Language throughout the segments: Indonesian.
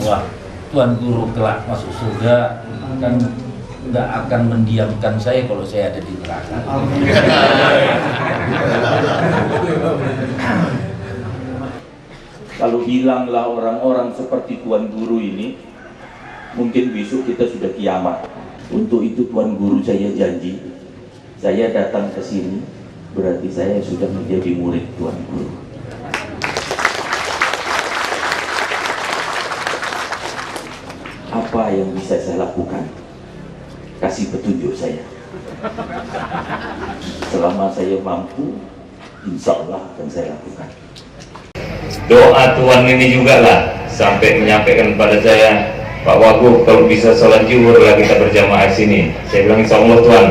wah, Tuan Guru kelak masuk surga kan nggak akan mendiamkan saya kalau saya ada di neraka. Kalau bilanglah orang-orang seperti Tuan Guru ini, mungkin besok kita sudah kiamat. Untuk itu Tuan Guru saya janji, saya datang ke sini berarti saya sudah menjadi murid Tuan Guru. Apa yang bisa saya lakukan? Kasih petunjuk saya. Selama saya mampu, insya Allah akan saya lakukan. Doa Tuan ini juga lah sampai menyampaikan kepada saya, Pak Wagub, kalau bisa sholat zuhur lah kita berjamaah sini. Saya bilang insya Allah Tuan,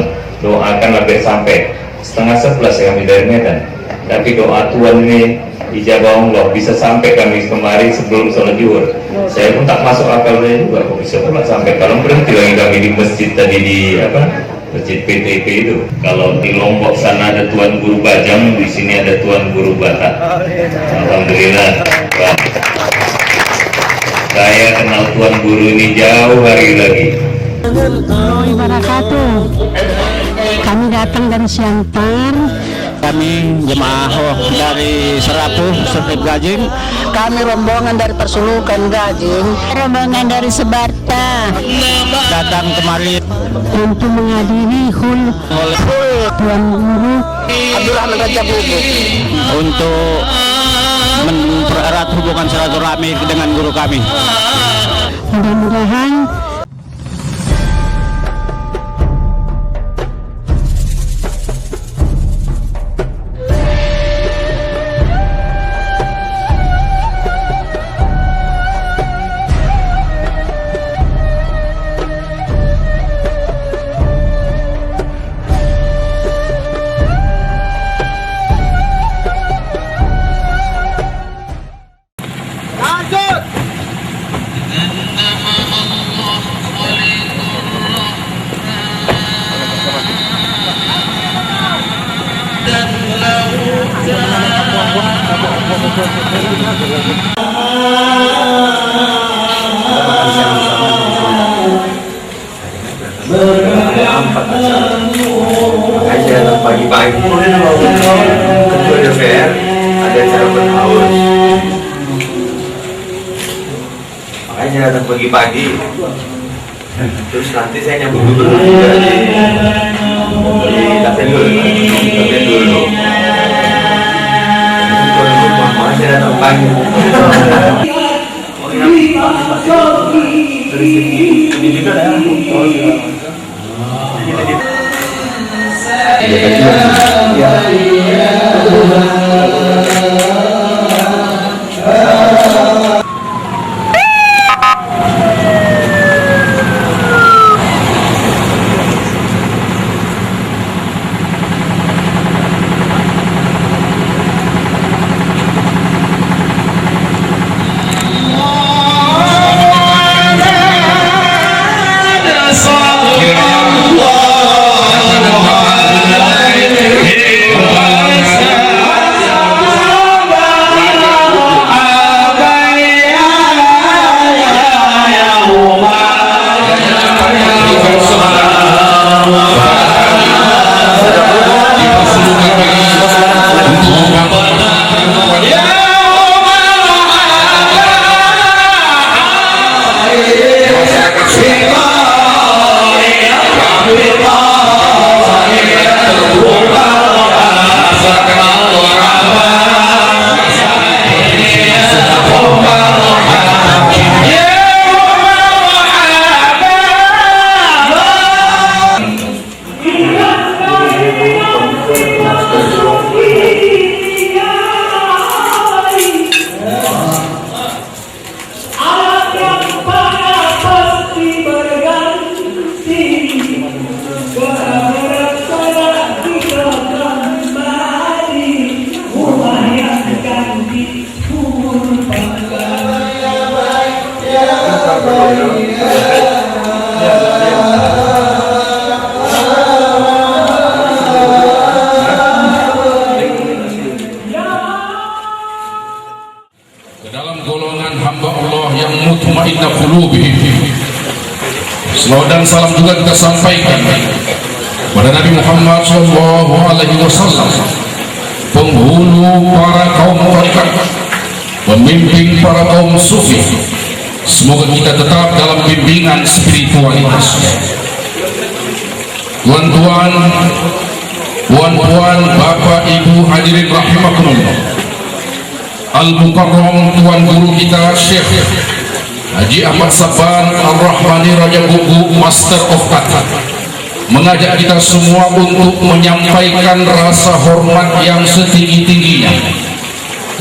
doakanlah sampai 10:30 kami dari Medan. Tapi doa Tuan ini ijabah Allah, bisa sampai kami kemarin sebelum sholat zuhur. Saya pun tak masuk akal saya juga, kok bisa pula sampai. Kalau berhenti lagi kami di masjid tadi di masjid PTP itu. Kalau di Lombok sana ada Tuan Guru Bajang, di sini ada Tuan Guru Batak. Alhamdulillah. Pak. Saya kenal Tuan Guru ini jauh hari lagi. Wabarakatuh. Kami datang dari Siantar. Kami jemaah dari Serapuh, Sertip Gajing. Kami rombongan dari Persulukan Gajing. Rombongan dari Sebarta. Datang kemari Untuk menghadiri hul Tuan Guru Abdurrahman Raja Bubu untuk mempererat hubungan silaturahmi dengan guru kami. Mudah-mudahan pagi-pagi Ketua DPR ada acara berhaus, makanya saya datang pagi-pagi. Terus nanti saya nyambung dulu di Kapten dulu. Makanya saya datang pagi. Dari segi pendidikan juga kita sampaikan pada Nabi Muhammad SAW, penghulu para kaum tarekat, pemimpin para kaum sufi. Semoga kita tetap dalam bimbingan spiritualitas. Tuan-tuan, puan-puan, bapak, ibu, hadirin rahimakumullah. Al-Mukarram Tuan Guru kita Syekh Haji Ahmad Saban Ar-Rahmani Raja Gugu Master of Art mengajak kita semua untuk menyampaikan rasa hormat yang setinggi-tingginya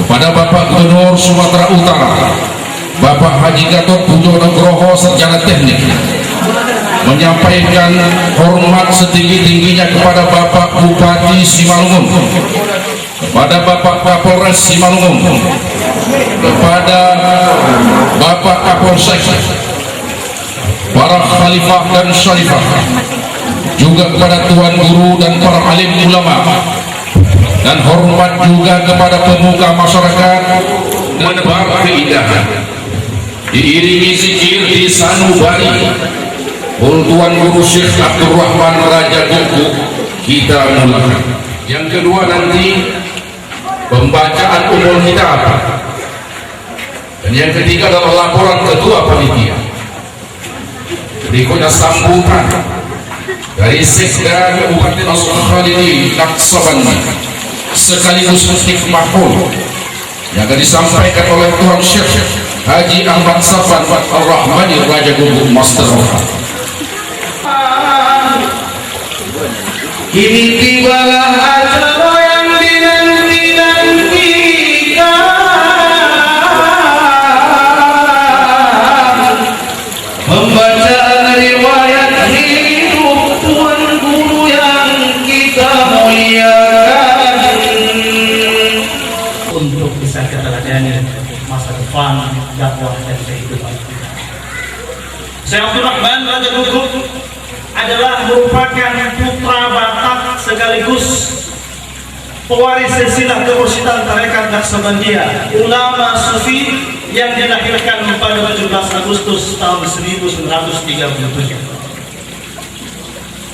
kepada Bapak Gubernur Sumatera Utara, Bapak Haji Gatot Pujo Nugroho Sarjana Teknik, menyampaikan hormat setinggi-tingginya kepada Bapak Bupati Simalungun, kepada Bapak Kapolres Simalungun, kepada Bapak Kapolsek, para khalifah dan syarifah, juga kepada Tuan Guru dan para alim ulama, dan hormat juga kepada pemuka masyarakat menebar keindahan. Diiringi zikir di sanubari Tuan Guru Syekh Abdul Rahman Raja Gugu, kita mulakan. Yang kedua nanti pembacaan umul kitab, dan yang ketiga adalah laporan ketua panitia. Berikutnya sambutan dari Sekda Kabupaten Al-Khalidi Naksabandi sekaligus hikmahul yang akan disampaikan oleh Tuan Syekh Haji Ahmad Saban Ar-Rahmani Raja Gugu Master of Art. Kini tibalah acara yang dinanti-nantikan, pembacaan riwayat hidup Tuan Guru yang kita muliakan, untuk bisa kita ladani masa depan dakwah dan kehidupan. Saya Abdul Rahman Raja Gugu adalah merupakan putra Batak sekaligus pewaris silsilah kemursyidan tarekat Naqsabandiyah, ulama sufi yang dilahirkan pada 17 Agustus tahun 1937.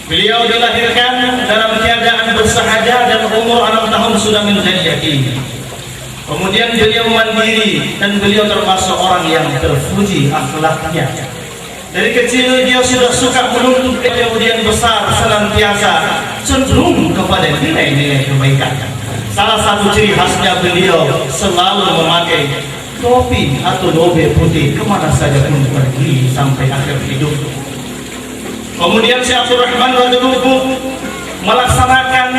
Beliau dilahirkan dalam keadaan bersahaja dan umur 6 tahun sudah menjadi yatim. Kemudian beliau mandiri dan beliau termasuk orang yang terpuji akhlaknya. Dari kecil dia sudah suka menuntut, kemudian besar senantiasa cenderung kepada nilai-nilai kebaikan. Salah satu ciri khasnya beliau selalu memakai topi atau dobe putih kemana saja pun pergi sampai akhir hidup. Kemudian Syekh Abdul Rahman Raja Gugu melaksanakan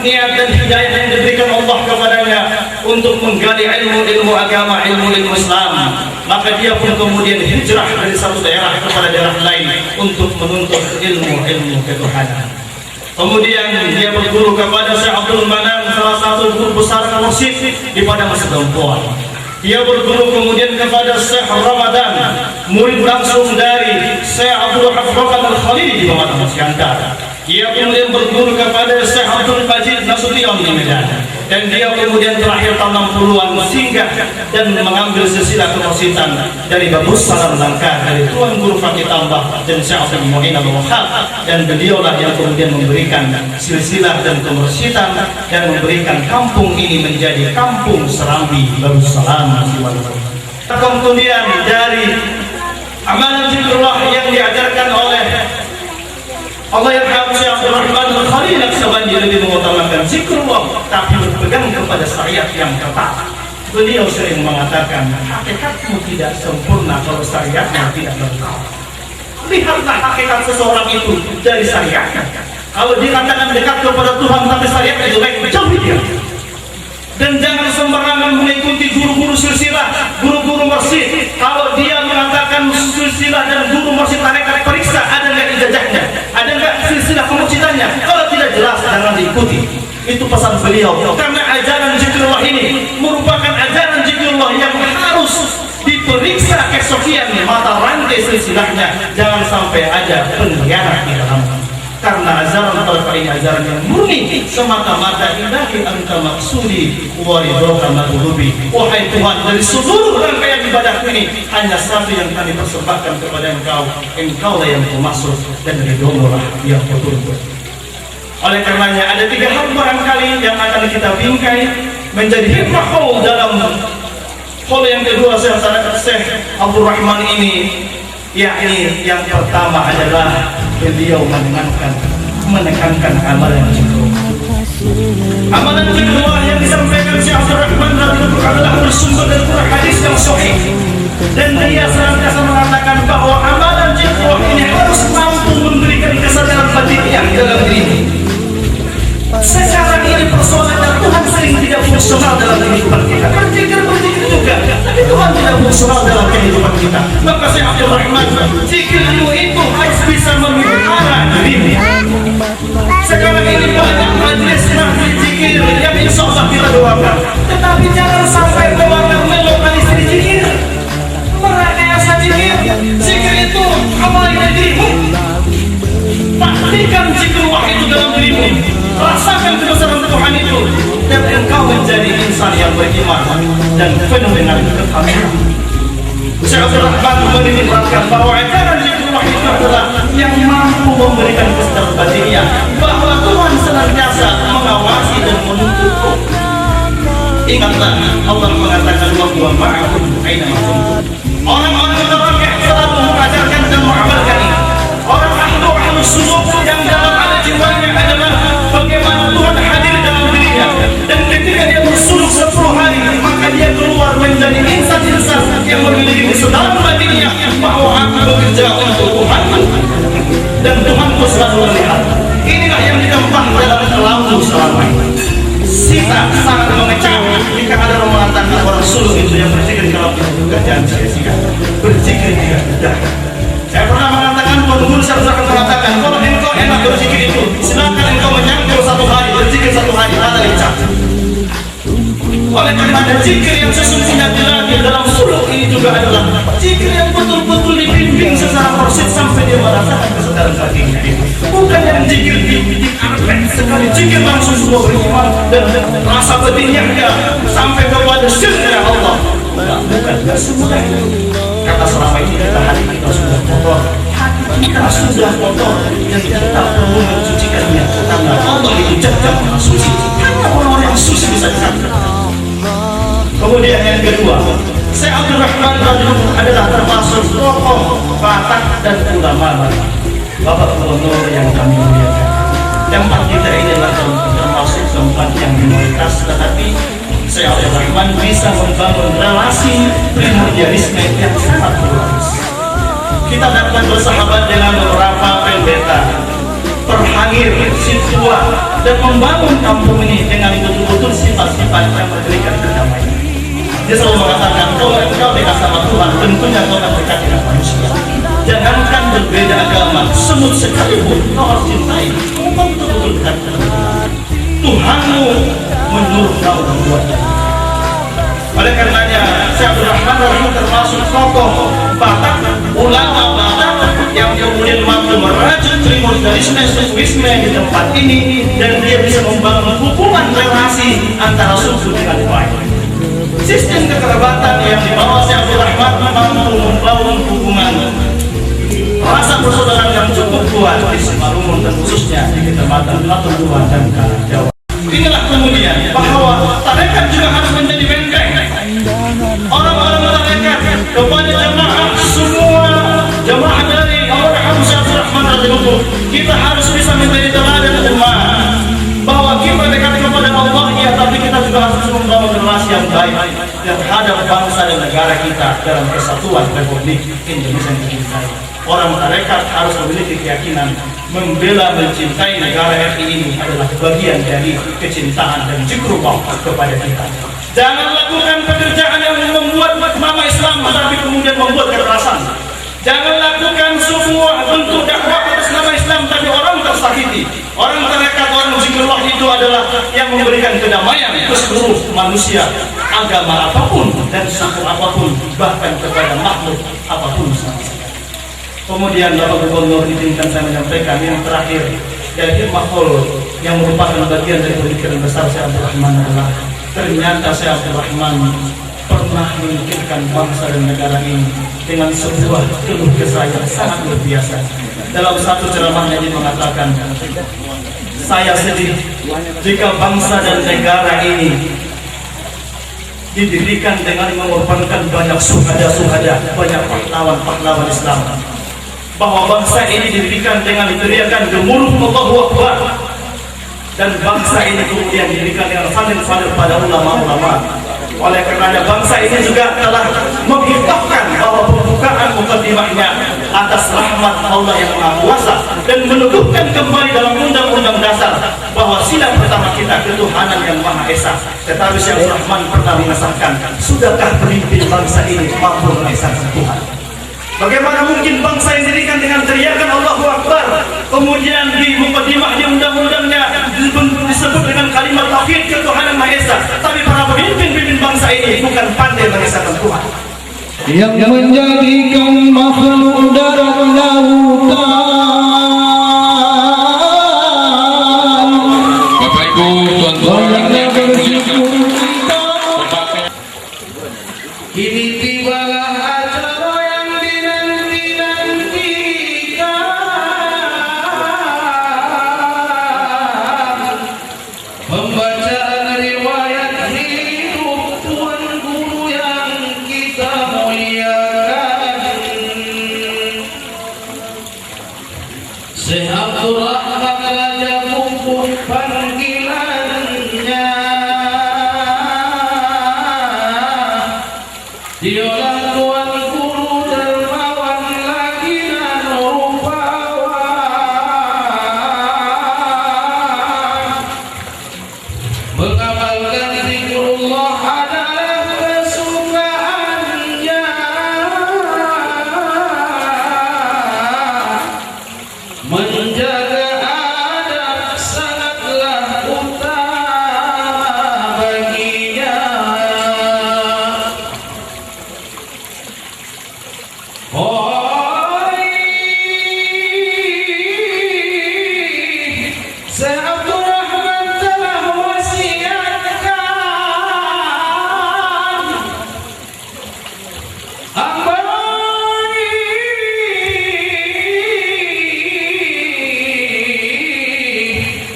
niat dan hidayah yang diberikan Allah kepadanya untuk menggali ilmu agama, ilmu Islam. Maka dia pun kemudian hijrah dari satu daerah kepada daerah lain untuk menuntut ilmu ketuhanan. Kemudian dia berguru kepada Syekh Abdul Manan, salah satu guru besar mursyid di Padang Sedempuan. Dia berguru kemudian kepada Syekh Ramadan, murid langsung dari Syekh Abdul Rahman Al-Khalidi di Pematang Siantar. Dia kemudian berguru kepada Syekh Abdul Majid Nasution di Medan, dan dia kemudian terakhir tahun 60-an singgah dan mengambil silsilah kemursyidhan dari Babus Salam Langka, dari Tuan Guru Fakih Tambah dan Syekh Abdul Mu'in Al-Wahhab, dan beliaulah yang kemudian memberikan silsilah dan kemursyidhan dan memberikan kampung ini menjadi kampung Serambi Babus Salam. Kemudian dari amalan zikrullah yang diajarkan oleh Allah yarham Syekh Abdul Rahman Al-Khalidi Naqsabandi lebih mengutamakan zikrullah tapi berpegang kepada syariat yang ketat. Beliau sering mengatakan, hakikatmu tidak sempurna kalau syariatnya tidak lengkap. Lihatlah hakikat seseorang itu dari syariatnya. Kalau dikatakan dekat kepada Tuhan tapi syariatnya jelek, jauhi dia. Dan jangan sembarangan mengikuti guru-guru silsilah, guru-guru mursyid. Kalau dia mengatakan silsilah dan guru mursyid tarekat, periksa ada nggak ijazahnya, ada nggak silsilah kemursyidhannya. Kalau tidak jelas jangan diikuti. Itu pesan beliau. Karena ajaran zikrullah ini merupakan ajaran zikrullah yang harus diperiksa kesokian mata rantai silsilahnya. Jangan sampai ada pengkhianat di dalamnya. karena ajaran talqa ini ajaran yang murni semata-mata ilahi anta maksudi wa ridhoka madhubi. Wahai Tuhan, dari seluruh rangkaian ibadah ini hanya satu yang kami persembahkan kepada Engkau lah yang maksud dan ridhomu lah yang betul. Oleh karenanya ada 3 hal barangkali yang akan kita bingkai menjadi hikmah haul dalam haul yang kedua Syekh Abdul Rahman ini, yakni yang pertama adalah beliau menekankan amalan zikir. Amalan zikir yang disampaikan Syekh Abdul Rahman adalah bersumber dari hadis yang sahih, dan dia senantiasa mengatakan bahwa amalan zikir ini harus mampu memberikan kesadaran batiniah dalam diri ini. Sekarang ini persoalannya Tuhan sering tidak fungsional dalam kehidupan kita. Berpikir juga, tapi Tuhan tidak fungsional dalam kehidupan kita. Maka Syekh Abdul Rahman, zikirmu itu harus bisa memelihara dirimu. Sekarang ini banyak majelis zikir yang insya Allah kita doakan, tetapi jangan sampai doakan melokalisir zikir, merekayasa zikir. Zikir itu amalnya dirimu. Taklikan zikir itu dalam dirimu. Rasakan kebesaran Tuhan itu, dan engkau menjadi insan yang beriman dan penuh dengan ketakwaan. Syekh Abdul Rahman mengingatkan bahwa ajaran zikrullah itu adalah yang mampu memberikan kesadaran batiniah bahwa Tuhan senantiasa mengawasi dan menuntutku. Ingatlah, Allah mengatakan wa ma'akum aina ma kuntum. Orang-orang mutawakkil selalu mengajarkan dan mengamalkan ini. Orang ahlu suluk yang dalam ada jiwanya adalah bagaimana Tuhan hadir dalam dirinya, dan ketika dia bersuluk 10 hari maka dia keluar menjadi insan-insan yang memiliki kesadaran batinnya bahwa aku bekerja untuk Tuhan dan Tuhanku selalu melihat. Inilah yang ditempah dalam lampu selama ini. Kita sangat mengecam jika ada orang mengatakan orang suluk itu yang berzikir kalau pekerjaan sia-sia, berzikir tidak mudah. Saya pernah mengatakan, Guru saya akan mengatakan, kalau engkau enak berzikir itu, silakan engkau menyangkul 1 hari, berzikir 1 hari, ada licak. Oleh karena ada zikir yang sesungguhnya dilatih dalam suluk ini juga adalah zikir yang betul-betul dibimbing secara proses sampai dia merasakan kesadaran batinnya. Bukan yang zikir dibimbing arpek sekali, zikir langsung semua beriman dan rasa batinnya sampai kepada syirknya Allah. Bukan semudah itu. Kata selama ini hati kita sudah kotor, hati kita sudah kotor, dan kita perlu mencucikannya karena Allah itu jaga maha suci. Hanya orang-orang yang suci bisa dikatakan. Kemudian yang kedua, Syekh Abdul Rahman adalah termasuk tokoh Batak dan ulama Bapak Gubernur yang kami muliakan. Tempat kita ini adalah termasuk tempat yang minoritas, tetapi Syekh Abdul Rahman bisa membangun relasi primordialisme yang sangat luas. Kita dapat bersahabat dengan beberapa pendeta, Perhangir, Situa, dan membangun kampung ini dengan betul-betul sifat-sifat yang memberikan kedamaian. Dia selalu mengatakan, kalau engkau dekat sama Tuhan, tentunya kau akan dekat dengan manusia. Jangankan berbeda agama, semut sekalipun kau harus cintai. Kau betul-betul dekat dengan Tuhan. Tuhanmu menyuruh kau membuatnya. Oleh karenanya, Syekh Abdul Rahman itu termasuk tokoh Batak, ulama Batak yang kemudian mampu merajut primordialisme sufisme di tempat ini, dan dia bisa membangun hubungan relasi antara suku dengan baik. Sistem kekerabatan yang dibawa Syekh Abdul Rahman mampu membangun hubungan rasa persaudaraan yang cukup kuat di Simalungun dan khususnya di Kecamatan Paturuan dan Karang Jawa. Inilah kemudian bahwa tarekat juga harus menjadi benteng. Orang-orang tarekat kepada jamaah, semua jamaah dari Al-Rahman Syekh Abdul Rahman radhiyallahu, kita harus bisa menjadi teladan umat bahwa kita dekat kepada Allah, ya, tapi kita juga harus membangun relasi yang baik terhadap bangsa dan negara kita dalam kesatuan Republik Indonesia yang kita. Orang tarekat harus memiliki keyakinan membela, mencintai negara RI ini adalah bagian dari kecintaan dan zikrullah kepada kita. Jangan lakukan pekerjaan yang membuat nama Islam tapi kemudian membuat kekerasan. Jangan lakukan semua bentuk dakwah atas nama Islam tapi orang tersakiti. Orang tarekat, orang zikrullah itu adalah yang memberikan kedamaian ke seluruh manusia, agama apapun dan suku apapun, bahkan kepada makhluk apapun. Kemudian Bapak Gubernur, izinkan saya menyampaikan yang terakhir, dari Mahol yang merupakan bagian dari pemikiran besar Syekh Abdul Rahman adalah ternyata Syekh Abdul Rahman pernah memikirkan bangsa dan negara ini dengan sebuah keluh kesah yang sangat luar biasa. Dalam satu ceramahnya dia mengatakan, saya sedih jika bangsa dan negara ini didirikan dengan mengorbankan banyak suhada-suhada, banyak pahlawan-pahlawan Islam. Bahwa bangsa ini didirikan dengan teriakan gemuruh Allahu Akbar, dan bangsa ini kemudian didirikan dengan fadil-fadil pada ulama-ulama. Oleh karena bangsa ini juga telah menghitahkan bahwa pembukaan mukaddimahnya atas rahmat Allah yang Maha Kuasa, dan meneguhkan kembali dalam Undang-Undang Dasar bahwa sila pertama kita ketuhanan yang Maha Esa. Tetapi Syekh Rahman pernah mengesahkan, sudahkah pemimpin bangsa ini mampu mengesahkan Tuhan? Bagaimana mungkin bangsa yang didirikan dengan teriakan Allahu Akbar, kemudian di mukaddimahnya undang-undangnya disebut dengan kalimat tauhid ketuhanan Maha Esa, tapi para pemimpin bangsa ini bukan pandai mengesahkan Tuhan. Yang menjadikan makhluk darat lautan. Bapak Ibu, tuan-tuan yang bersyukur kita. Kini tibalah acara yang dinanti-nantikan, pembacaan riwayat hidup Tuan Guru yang kita muliakan, Syekh Abdul Rahman Raja Kukuh panggilannya. Dialah Tuan Guru dermawan lagi dan rupawan, mengamalkan zikrullah adalah kesukaannya, menjaga adab sangatlah utama baginya. Syekh Abdul Rahman telah wasiatkan hamba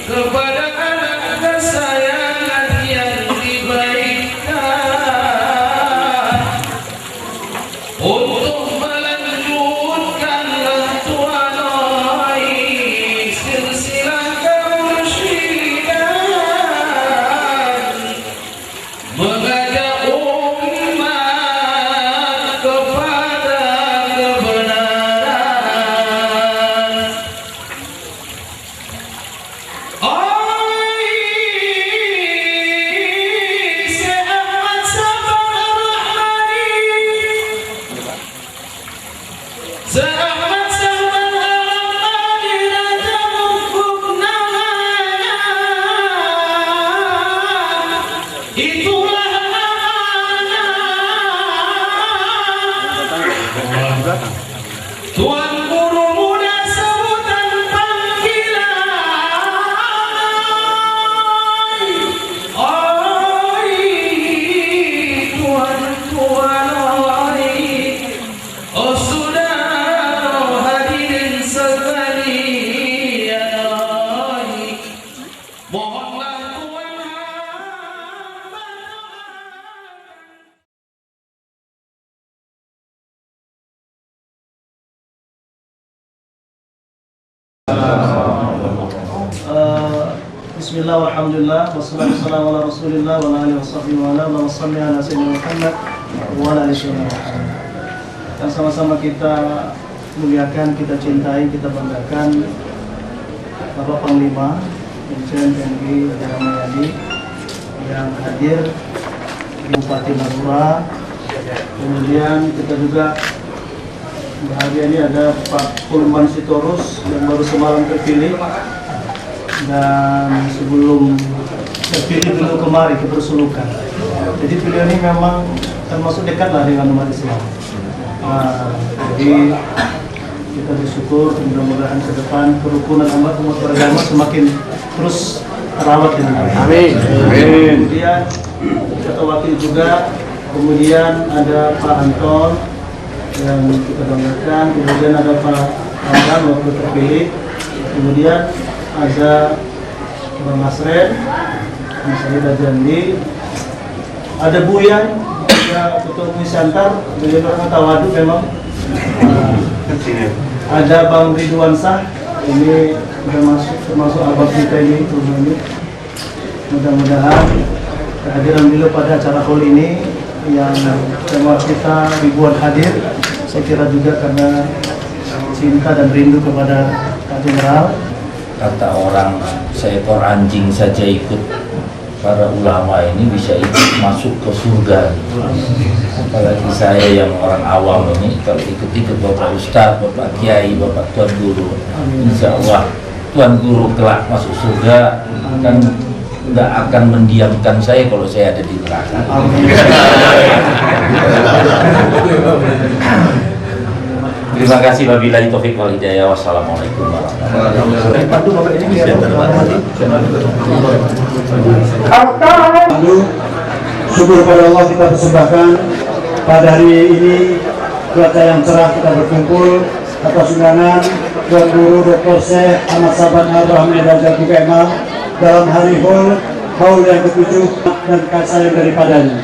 kepada anak kesayangan yang dibaikan untuk melanjutkanlah tuanai silsilah kemursyidan, mengajak umat kepada kebenaran. Syekh Ahmad Sabar Ar-Rahmani, Syekh Ahmad Sabar Ar-Rahmani Raja Kukuh namanya, itulah namanya. Tuan Guru muda sebutan panggilan. Oi, tuan-tuan, oi, oh saudara hadirin sekalian, oi, mohonlah Tuhan hamba. Bismillah walhamdulillah wassalatu wassalamu ala rasulillah wa ala alihi washabbihi wa ala Allahumma shalli ala sayyidina Muhammad wa ala ali sayyidina Muhammad. Yang sama-sama kita muliakan, kita cintai, kita banggakan Bapak Panglima Irjen TNI Raja Ramayadi yang hadir di Bupati Madura. Kemudian kita juga bahagia ini ada Pak Pulman Sitorus yang baru semalam terpilih, dan sebelum terpilih beliau kemari ke Persulukan. Jadi beliau ini memang termasuk dekat lah dengan umat Islam. Jadi kita bersyukur mudah-mudahan ke depan kerukunan umat beragama semakin terus terawat ya. Amin. Kemudian Ketua Wakil juga, kemudian ada Pak Anton yang kita banggakan, kemudian ada Pak Anton wakil terpilih, kemudian ada Bang Masren, Mas Alida Jandi, ada Buyan, ada Ketua Komisantar, beliau orang tawadu memang. Ada Bang Ridwan Sah, ini sudah termasuk abang kita ini, mudah-mudahan kehadiran beliau pada acara hall ini yang jemaah kita ribuan hadir, saya kira juga karena cinta dan rindu kepada Pak Jenderal. Kata orang, seekor anjing saja ikut para ulama ini bisa ikut masuk ke surga. Apalagi saya yang orang awam ini, kalau ikut-ikut Bapak Ustadz, Bapak Kiai, Bapak Tuan Guru, insya Allah Tuan Guru kelak masuk surga, kan nggak akan mendiamkan saya kalau saya ada di neraka. Terima kasih, wabillahi taufiq wal hidayah. Wassalamualaikum warahmatullahi wabarakatuh. Syukur kepada Allah kita persembahkan pada hari ini, cuaca yang cerah, kita berkumpul atas undangan Tuan Guru Dr. Syekh Ahmad Saban Ar-Rahmi Raja Kemal dalam hari haul yang ke-7 dan kasih daripadanya.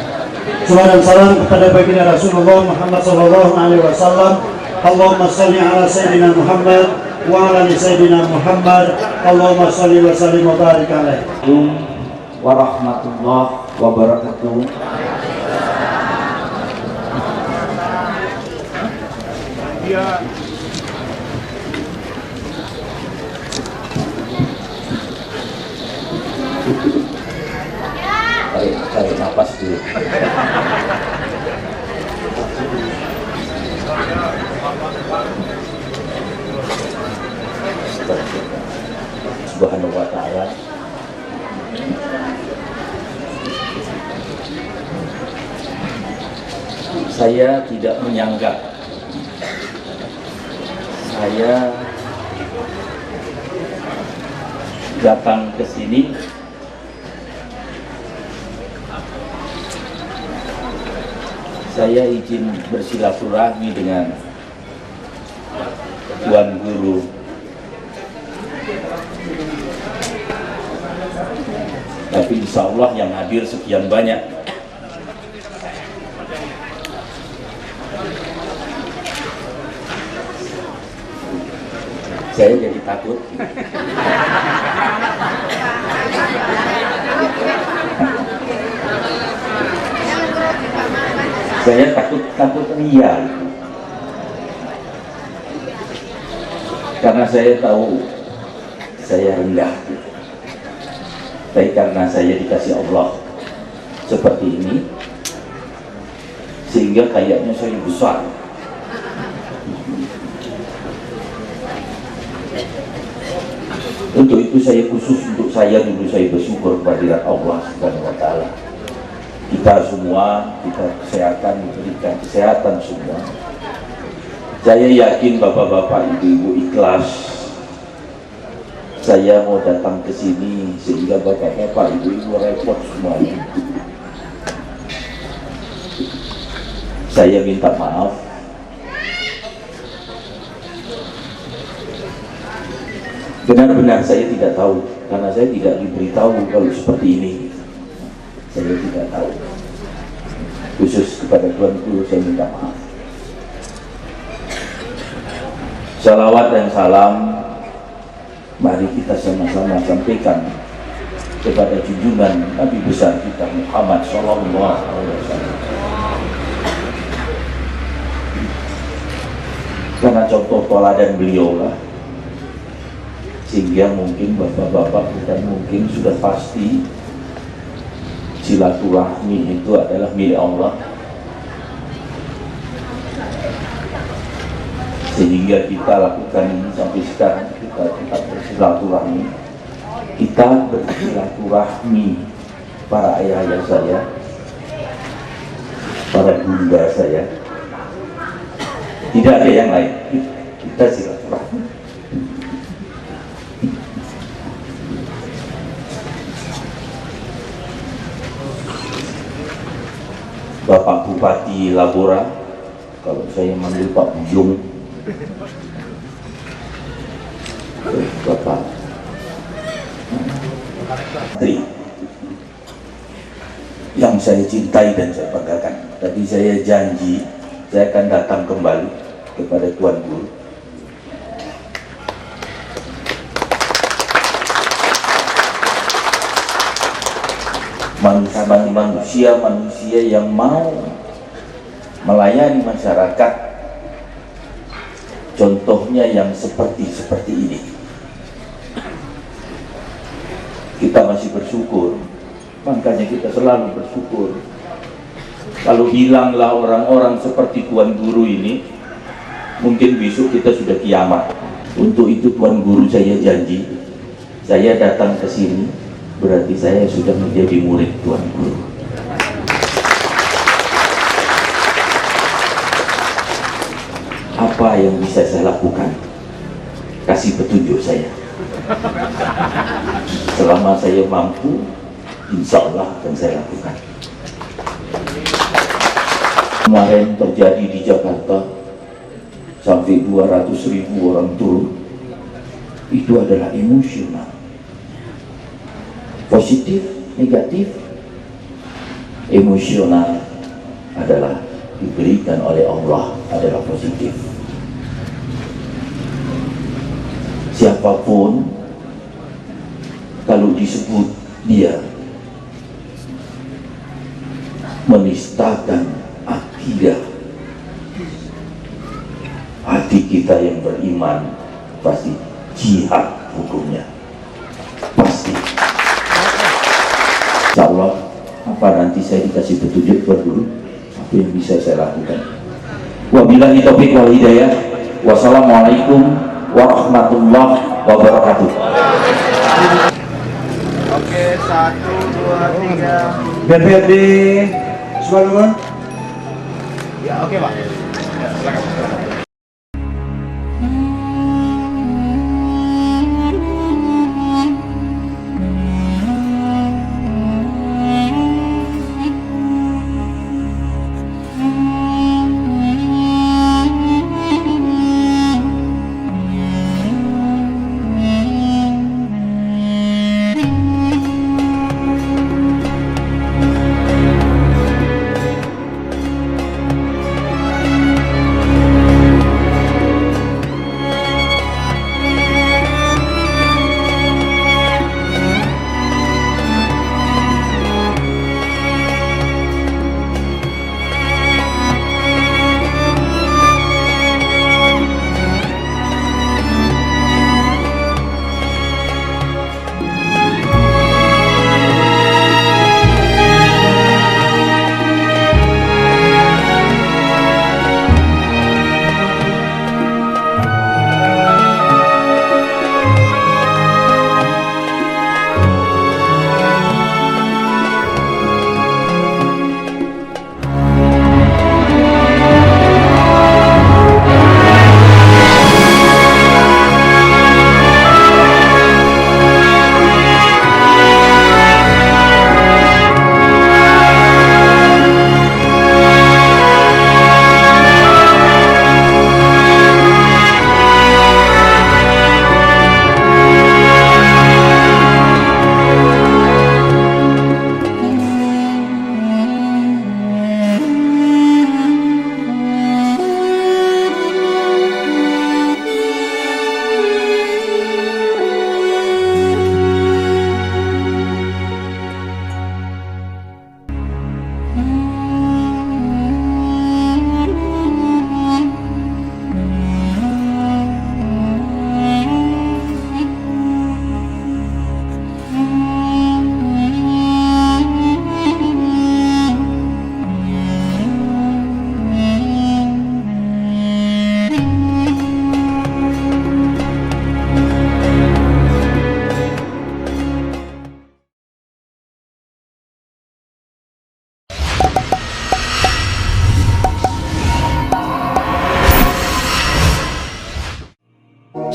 Salam dan salam kepada baginda Rasulullah Muhammad SAW. Allahumma salli ala Sayyidina Muhammad wa ala Sayyidina Muhammad. Allahumma salli wa sallim wa barik alaihi. Warahmatullahi wabarakatuh. Tarik nafas dulu. Subhanahu wa ta'ala. Saya tidak menyangka saya datang ke sini saya izin bersilaturahmi dengan Tuan Guru. Tapi insya Allah yang hadir sekian banyak. Saya jadi takut. Saya takut ria. Karena saya tahu saya rendah. Tapi karena saya dikasih Allah seperti ini, sehingga kayaknya saya besar. Untuk itu saya khusus untuk saya dulu saya bersyukur kepada Allah Subhanahu wa ta'ala. Kita semua, kita kesehatan, diberikan kesehatan semua. Saya yakin bapak-bapak, ibu-ibu ikhlas. Saya mau datang ke sini sehingga bapak-bapak, ibu-ibu repot semuanya. Saya minta maaf. Benar-benar saya tidak tahu, karena saya tidak diberitahu kalau seperti ini. Saya tidak tahu. Khusus kepada Tuan Guru saya minta maaf. Salawat dan salam mari kita sama-sama sampaikan kepada junjungan Nabi besar kita Muhammad Sallallahu Alaihi Wasallam. Karena contoh teladan beliau lah, sehingga mungkin bapak-bapak dan mungkin sudah pasti silaturahmi itu adalah milik Allah, sehingga kita lakukan ini sampai sekarang. Kita tetap bersilaturahmi, kita bersilaturahmi para ayah-ayah saya, para bunda saya, tidak ada yang lain. kita silaturahmi. Bapak Bupati Labora, kalau saya manggil Pak Bujung, Bapak Menteri yang saya cintai dan saya banggakan. Tadi saya janji saya akan datang kembali kepada Tuan Guru. Manusia yang mau melayani masyarakat, contohnya yang seperti ini. Kita masih bersyukur, makanya kita selalu bersyukur. Kalau hilanglah orang-orang seperti Tuan Guru ini, mungkin besok kita sudah kiamat. Untuk itu Tuan Guru saya janji, saya datang ke sini berarti saya sudah menjadi murid Tuan Guru. Apa yang bisa saya lakukan? Kasih petunjuk saya. Selama saya mampu, insya Allah akan saya lakukan. Kemarin terjadi di Jakarta, sampai 200.000 orang turun. Itu adalah emosional. Positif, negatif, emosional adalah diberikan oleh Allah, adalah positif. Siapapun kalau disebut dia menistakan akidah, hati kita yang beriman pasti jihad hukumnya, pasti. Insya Allah, apa nanti saya dikasih petunjuk Tuan Guru, apa yang bisa saya lakukan. Wabillahi taufiq wal hidayah. Wassalamualaikum warahmatullahi wabarakatuh. Oke, 1, 2, 3. Biar di Subalungun. Ya, oke Pak. Ya, silakan.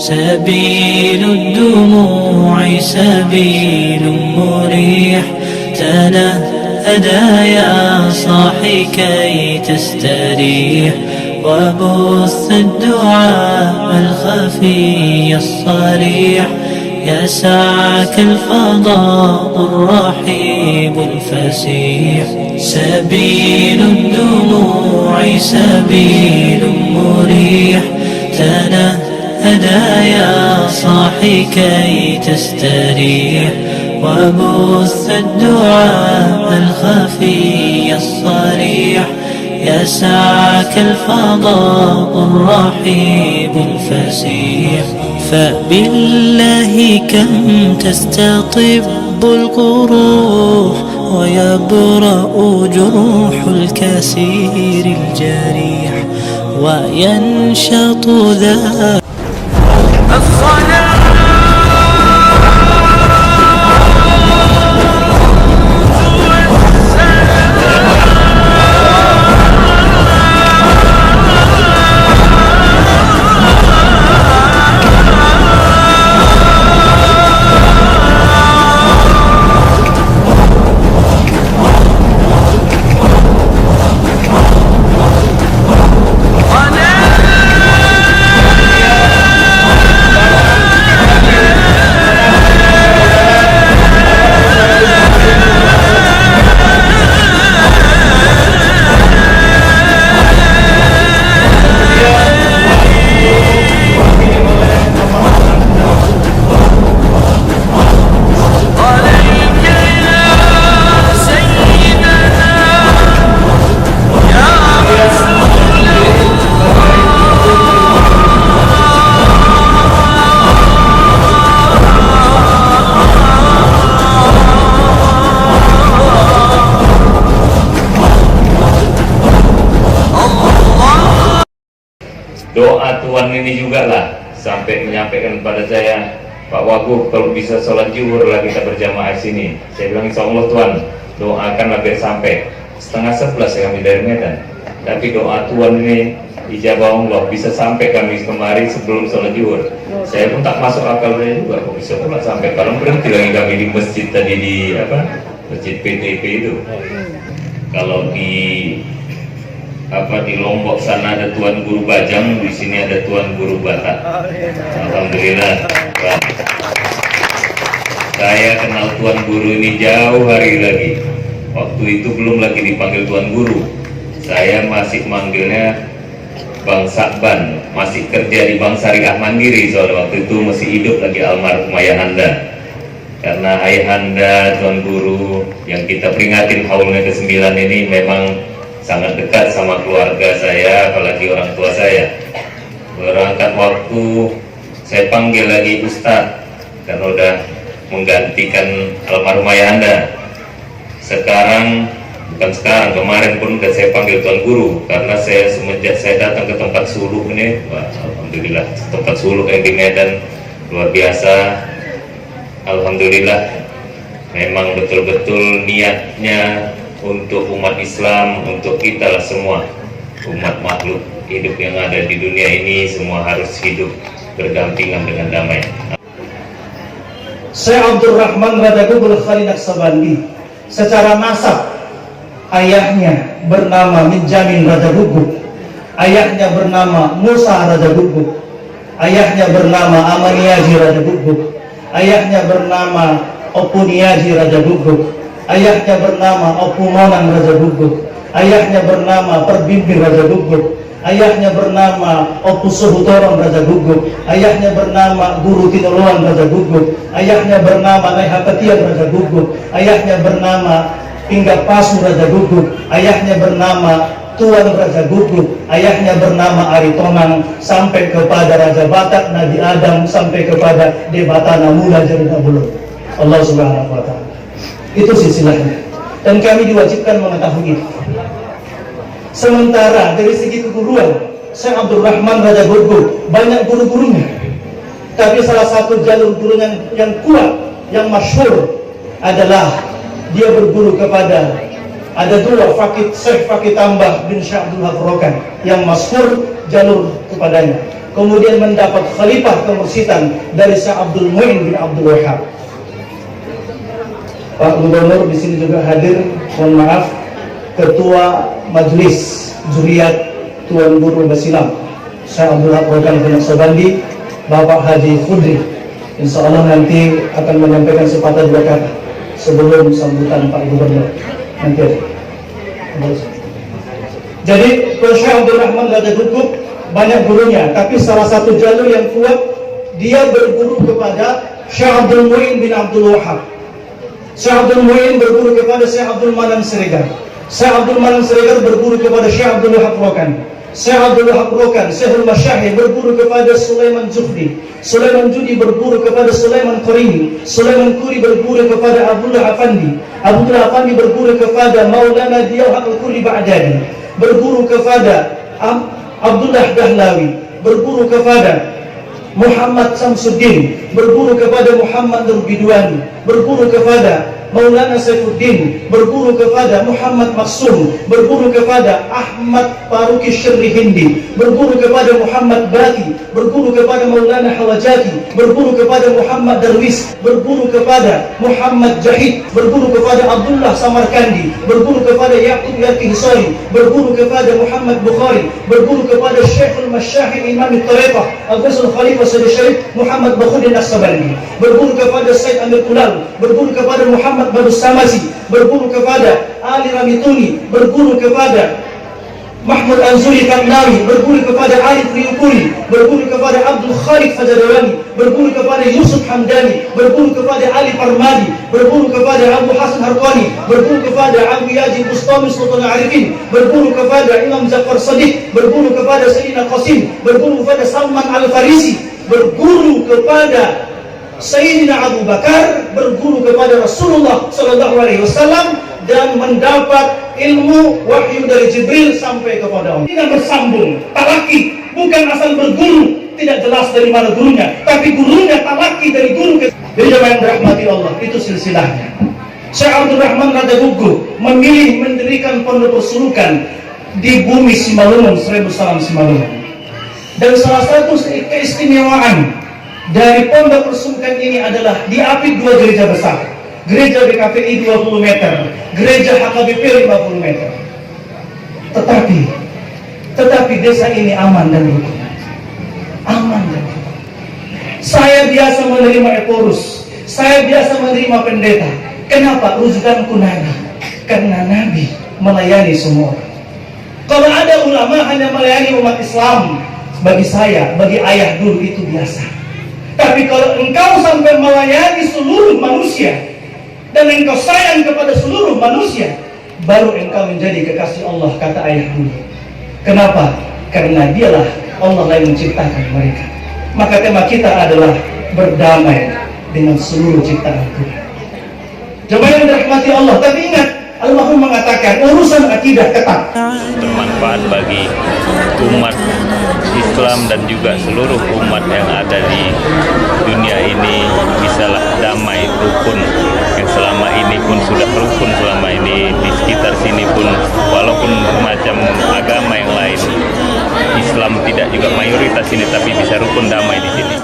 سبيل الدموع سبيل مريح تنهدى يا صاحي كي تستريح وبث الدعاء الخفي الصريح يسعك الفضاء الرحيب الفسيح سبيل الدموع سبيل مريح تنهدى يا صاحي كي تستريح وبث الدعاء الخفي الصريح يسعك الفضاء الرحيب الفسيح فبالله كم تستطب القروح ويبرأ جروح الكسير الجريح وينشط ذا doa Tuan ini juga lah sampai menyampaikan kepada saya, Pak Wagub kalau bisa sholat zuhur lah kita berjamaah di sini. Saya bilang insya Allah Tuan doakanlah biar sampai 10:30 kami dari Medan, tapi doa Tuan ini ijabah Allah bisa sampai kami kemarin sebelum sholat zuhur. Saya pun tak masuk akal saya juga kok bisa pula sampai, kalau berhenti lagi kami di masjid tadi di masjid PTP itu. Kalau di Lombok sana ada Tuan Guru Bajang, di sini ada Tuan Guru Batak. Alhamdulillah. Saya kenal Tuan Guru ini jauh hari lagi. Waktu itu belum lagi dipanggil Tuan Guru. Saya masih manggilnya Bang Sakban, masih kerja di Bank Syariah Mandiri, soalnya waktu itu masih hidup lagi almarhum Ayahanda. Karena Ayahanda Tuan Guru yang kita peringatin haulnya ke-9 ini memang sangat dekat sama keluarga saya, apalagi orang tua saya. Berangkat waktu saya panggil lagi Ustadz karena udah menggantikan almarhum Ayahanda. Kemarin pun udah saya panggil Tuan Guru karena semenjak saya datang ke tempat suluk ini, alhamdulillah tempat suluk yang di Medan luar biasa. Alhamdulillah memang betul-betul niatnya untuk umat Islam, untuk kita lah semua umat makhluk hidup yang ada di dunia ini, semua harus hidup berdampingan dengan damai. Syekh Abdul Rahman Radagubul Khalil Naksabandi, secara nasab ayahnya bernama Minjamin Radagubul, ayahnya bernama Musa Radagubul, ayahnya bernama Amaniyaji Radagubul, ayahnya bernama Opuniyaji Radagubul, ayahnya bernama Opumonang Raja Gugup, ayahnya bernama Perbimbing Raja Gugup, ayahnya bernama Opusuhutoron Raja Gugup, ayahnya bernama Guru Tinoloan Raja Gugup, ayahnya bernama Naihakatian Raja Gugup, ayahnya bernama Pinggap Pasu Raja Gugup, ayahnya bernama Tuan Raja Gugup, ayahnya bernama Aritonang, sampai kepada Raja Batak Nabi Adam, sampai kepada Debatana Mula Jarina Bulun. Allah Subhanahu wa Ta'ala. Itu silsilahnya, dan kami diwajibkan mengetahui itu. Sementara dari segi keguruan, Syekh Abdul Rahman Raja Gugup banyak guru-gurunya, tapi salah satu jalur gurunya yang kuat, yang masyhur adalah dia berguru kepada ada dua Syekh Fakih Tambah bin Syekh Abdul Haq Rokan yang masyhur jalur kepadanya. kemudian mendapat khalifah kemursidan dari Syekh Abdul Mu'in bin Abdul Wahab. Pak Gubernur di sini juga hadir, mohon maaf, Ketua Majelis Juriyat Tuan Guru Basilam Syekh Abdul Rokan bin Sobandi, Bapak Haji Khudri, insya Allah nanti akan menyampaikan sepatah dua kata sebelum sambutan Pak Gubernur nanti. Jadi Syekh Abdul Rahman Raja Guguk banyak gurunya, tapi salah satu jalur yang kuat, dia berguru kepada Syekh Abdul Mu'in bin Abdul Wahab. Syekh Abdul Mu'in berguru kepada Syekh Abdul Manan Siregar. Syekh Abdul Manan Siregar berguru kepada Syekh Abdul Wahab Rokan. Syekh Abdul Wahab Rokan, Syekhul Masyahih berguru kepada Sulaiman Jufri. Sulaiman Judi berguru kepada Sulaiman Qarimi. Sulaiman Quri berguru kepada Abdullah Afandi. Abdullah Afandi berguru kepada Maulana Diyauh Al-Qurri Ba'dadi. Berguru kepada Abdullah Dahlawi. Berguru kepada Muhammad Samsuddin. Berguru kepada Muhammad Nur Bidwani. Berguru kepada Maulana Saifuddin, berguru kepada Muhammad Maksum, berguru kepada Ahmad Faruqi Syirri Hindi, berguru kepada Muhammad Bati, berguru kepada Maulana Hawajati, berguru kepada Muhammad Darwis, berguru kepada Muhammad Jahid, berguru kepada Abdullah Samarkandi, berguru kepada Yaqub Yarkihisari, berguru kepada Muhammad Bukhari, berguru kepada Syekhul Masyahid Imam Al-Tariqah Al-Ghazul Khalifah Sayyid Syarif Muhammad Bakhudin As-Sabandi, berguru kepada Said Amir Kulal, berguru kepada Muhammad Badus Samazi, berguru kepada Ali Ramituni, berguru kepada Mahmud Anzuri Kamnawi, berguru kepada Ali Triyukuri, berguru kepada Abdul Khaliq Fajadawani, berguru kepada Yusuf Hamdani, berguru kepada Ali Parmadi, berguru kepada Abu Hasan Harqani, berguru kepada Abu Yazid Bustami Sultan Arifin, berguru kepada Imam Jafar Sadiq, berguru kepada Sayyidina Qasim, berguru kepada Salman Al-Farisi, berguru kepada Sayyidina Abu Bakar, berguru kepada Rasulullah Sallallahu Alaihi Wasallam, dan mendapat ilmu wahyu dari Jibril sampai kepada Allah. Tidak bersambung, talaki, bukan asal berguru, tidak jelas dari mana gurunya, tapi gurunya talaki dari guru ke. Jadi yang dirahmati Allah, itu silsilahnya. Syekh Abdul Rahman Raja Guguk memilih mendirikan pondok persulukan di bumi Simalungun, Seribu Salam Simalungun. Dan salah satu keistimewaan dari pondok persulukan ini adalah diapit dua gereja besar. Gereja BKPI 20 meter, gereja HKBP 50 meter. Tetapi desa ini aman dan rukun. Aman dan rukun. Saya biasa menerima eporus, saya biasa menerima pendeta. Kenapa? Rujukanku Nabi. Karena Nabi melayani semua orang. Kalau ada ulama hanya melayani umat Islam, bagi saya, bagi ayah dulu itu biasa. Tapi kalau engkau sampai melayani seluruh manusia dan engkau sayang kepada seluruh manusia, baru engkau menjadi kekasih Allah, kata ayah dulu. Kenapa? Karena dialah Allah yang menciptakan mereka. Maka tema kita adalah berdamai dengan seluruh ciptaan Tuhan. Jemaah yang dirahmati Allah, tapi ingat, Allah mengatakan urusan akidah ketat. Bermanfaat bagi umat Islam dan juga seluruh umat yang ada di dunia ini, bisalah damai, rukun yang selama ini pun sudah rukun, selama ini di sekitar sini pun walaupun macam agama yang lain, Islam tidak juga mayoritas ini, tapi bisa rukun damai di sini.